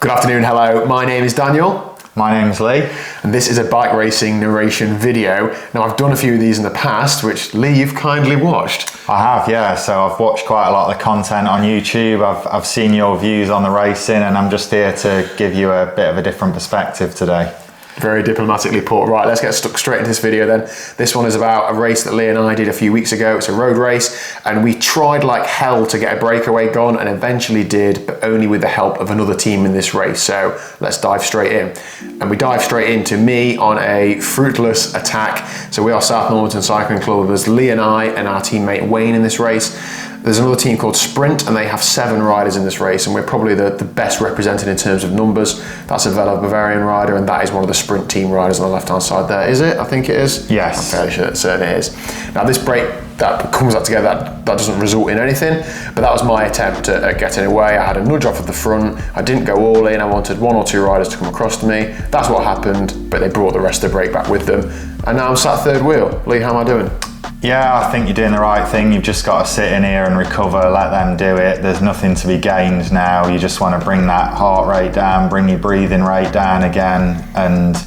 Good afternoon, hello, my name is Daniel. My name's Lee. And this is a bike racing narration video. Now I've done a few of these in the past, which Lee, you've kindly watched. I have, yeah, so I've watched quite a lot of the content on YouTube, I've seen your views on the racing, and I'm just here to give you a bit of a different perspective today. Very diplomatically put. Right, let's get stuck straight into this video then. This one is about a race that Lee and I did a few weeks ago. It's a road race, and we tried like hell to get a breakaway gone, and eventually did, but only with the help of another team in this race. So let's dive straight in. And we dive straight into me on a fruitless attack. So we are South Normanton Cycling Club. There's Lee and I and our teammate Wayne in this race. There's another team called Sprint, and they have 7 riders in this race, and we're probably the best represented in terms of numbers. That's a Velo Bavarian rider, and that is one of the Sprint team riders on the left-hand side there. Is it? I think it is. Yes. I'm fairly sure it certainly is. Now this break that comes out together, that doesn't result in anything, but that was my attempt at getting away. I had a nudge off of the front. I didn't go all in. I wanted 1 or 2 riders to come across to me. That's what happened, but they brought the rest of the break back with them. And now I'm sat third wheel. Lee, how am I doing? Yeah, I think you're doing the right thing. You've just got to sit in here and recover, let them do it. There's nothing to be gained now. You just want to bring that heart rate down, bring your breathing rate down again, and,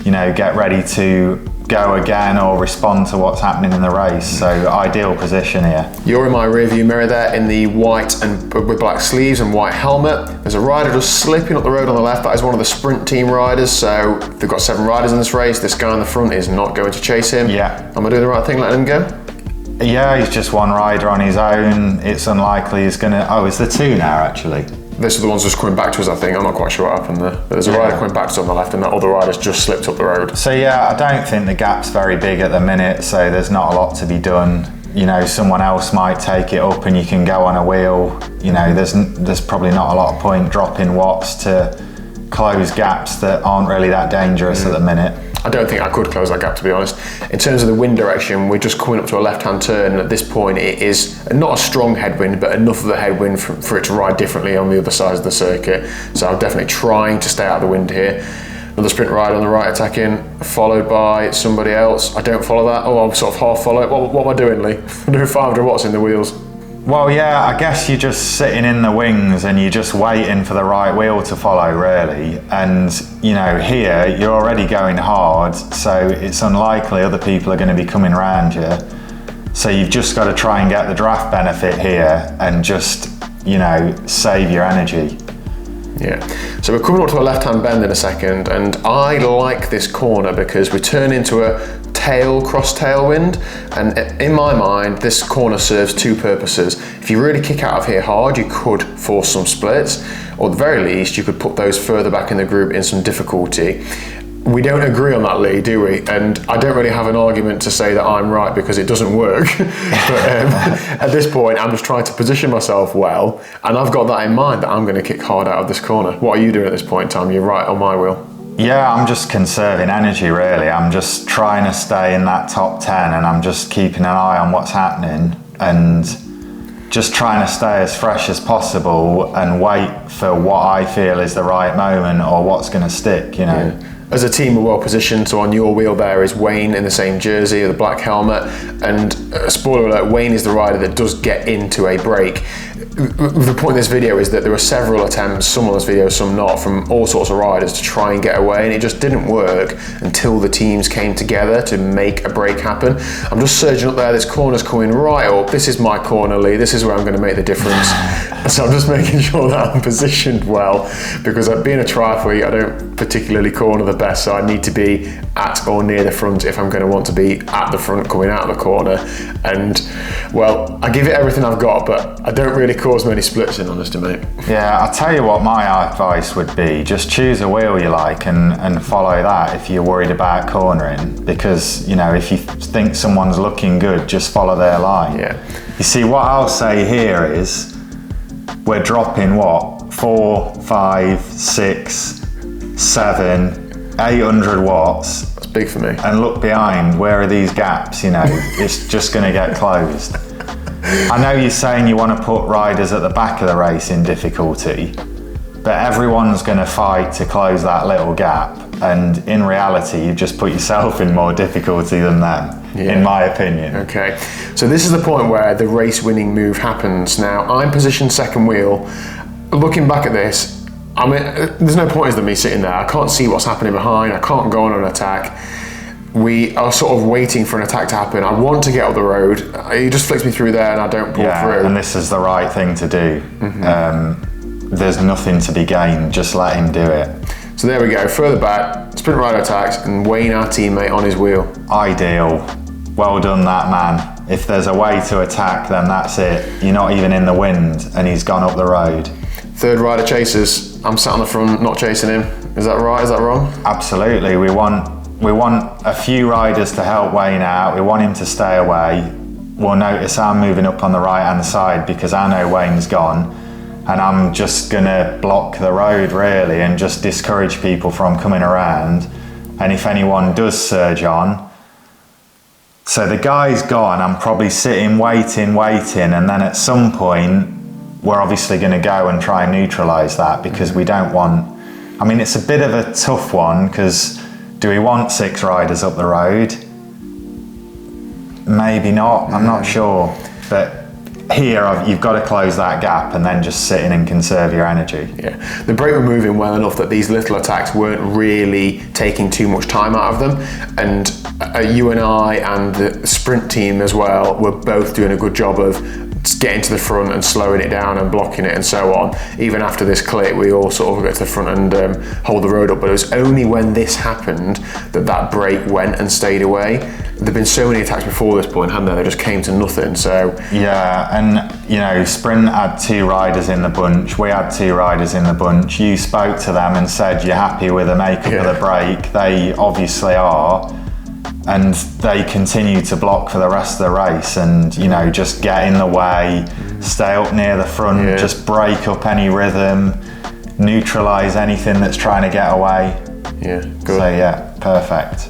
you know, get ready to go again or respond to what's happening in the race. So ideal position here. You're in my rear view mirror there in the white and with black sleeves and white helmet. There's a rider just slipping up the road on the left. That is one of the Sprint team riders. So they've got 7 riders in this race. This guy in the front is not going to chase him. Yeah. Am I doing the right thing letting him go? Yeah, he's just one rider on his own. It's unlikely he's gonna, it's the 2 now actually. This is the ones just coming back to us, I think. I'm not quite sure what happened there. But there's a rider coming back to us on the left, and that other rider's just slipped up the road. So yeah, I don't think the gap's very big at the minute, so there's not a lot to be done. You know, someone else might take it up and you can go on a wheel. You know, there's probably not a lot of point dropping watts to close gaps that aren't really that dangerous at the minute. I don't think I could close that gap, to be honest. In terms of the wind direction, we're just coming up to a left-hand turn, and at this point it is not a strong headwind, but enough of the headwind for it to ride differently on the other side of the circuit. So I'm definitely trying to stay out of the wind here. Another Sprint rider on the right attacking, followed by somebody else. I don't follow that. Oh, I'm sort of half follow it. What am I doing, Lee? I'm doing 500 watts in the wheels. Well, yeah, I guess you're just sitting in the wings and you're just waiting for the right wheel to follow, really. And, you know, here you're already going hard, so it's unlikely other people are going to be coming around you. So you've just got to try and get the draft benefit here and just, you know, save your energy. Yeah, so we're coming up to a left-hand bend in a second, and I like this corner because we turn into a cross tailwind, and in my mind this corner serves 2 purposes. If you really kick out of here hard, you could force some splits, or at the very least you could put those further back in the group in some difficulty. We don't agree on that, Lee, do we? And I don't really have an argument to say that I'm right because it doesn't work. But at this point, I'm just trying to position myself well, and I've got that in mind that I'm going to kick hard out of this corner. What are you doing at this point in time? You're right on my wheel. Yeah, I'm just conserving energy, really. I'm just trying to stay in that top 10, and I'm just keeping an eye on what's happening and just trying to stay as fresh as possible and wait for what I feel is the right moment or what's going to stick, you know. Yeah. As a team, we're well positioned. So on your wheel there is Wayne in the same jersey with a black helmet. And spoiler alert, Wayne is the rider that does get into a break. The point of this video is that there were several attempts, some on this video, some not, from all sorts of riders to try and get away, and it just didn't work until the teams came together to make a break happen. I'm just surging up there, this corner's coming right up. This is my corner, Lee, this is where I'm going to make the difference. So I'm just making sure that I'm positioned well, because being a triathlete, I don't particularly corner the best, so I need to be at or near the front if I'm going to want to be at the front coming out of the corner. And, well, I give it everything I've got, but I don't really cause many splits in, honestly, mate. Yeah, I'll tell you what my advice would be. Just choose a wheel you like and follow that if you're worried about cornering, because, you know, if you think someone's looking good, just follow their line. Yeah. You see, what I'll say here is we're dropping what? 4, 5, 6, 7, 800 watts. That's big for me. And look behind, where are these gaps? You know, it's just going to get closed. I know you're saying you want to put riders at the back of the race in difficulty, but everyone's going to fight to close that little gap. And in reality, you've just put yourself in more difficulty than them, in my opinion. Okay, so this is the point where the race winning move happens. Now, I'm positioned second wheel. Looking back at this, I mean, there's no point in me sitting there. I can't see what's happening behind. I can't go on an attack. We are sort of waiting for an attack to happen. I want to get up the road. He just flicks me through there and I don't pull through. And this is the right thing to do. There's nothing to be gained. Just let him do it. So there we go. Further back, sprint rider attacks, and Wayne, our teammate, on his wheel. Ideal. Well done, that man. If there's a way to attack, then that's it. You're not even in the wind, and he's gone up the road. Third rider chases. I'm sat on the front, not chasing him. Is that right? Is that wrong? Absolutely. We want a few riders to help Wayne out. We want him to stay away. We'll notice I'm moving up on the right-hand side because I know Wayne's gone, and I'm just gonna block the road really and just discourage people from coming around. And if anyone does surge on, so the guy's gone, I'm probably sitting, waiting, and then at some point, we're obviously gonna go and try and neutralize that because we don't want, I mean, it's a bit of a tough one because do we want 6 riders up the road? Maybe not, I'm not sure. But here, you've got to close that gap and then just sit in and conserve your energy. Yeah, the brake were moving well enough that these little attacks weren't really taking too much time out of them. And you and I and the sprint team as well were both doing a good job of getting to the front and slowing it down and blocking it and so on. Even after this clip, we all sort of got to the front and hold the road up. But it was only when this happened that brake went and stayed away. There'd been so many attacks before this point, hadn't there? They just came to nothing. So yeah, and you know, sprint had 2 riders in the bunch. We had 2 riders in the bunch. You spoke to them and said you're happy with the makeup of the brake. They obviously are. And they continue to block for the rest of the race and, you know, just get in the way, stay up near the front, just break up any rhythm, neutralize anything that's trying to get away. Yeah, good. So yeah, perfect.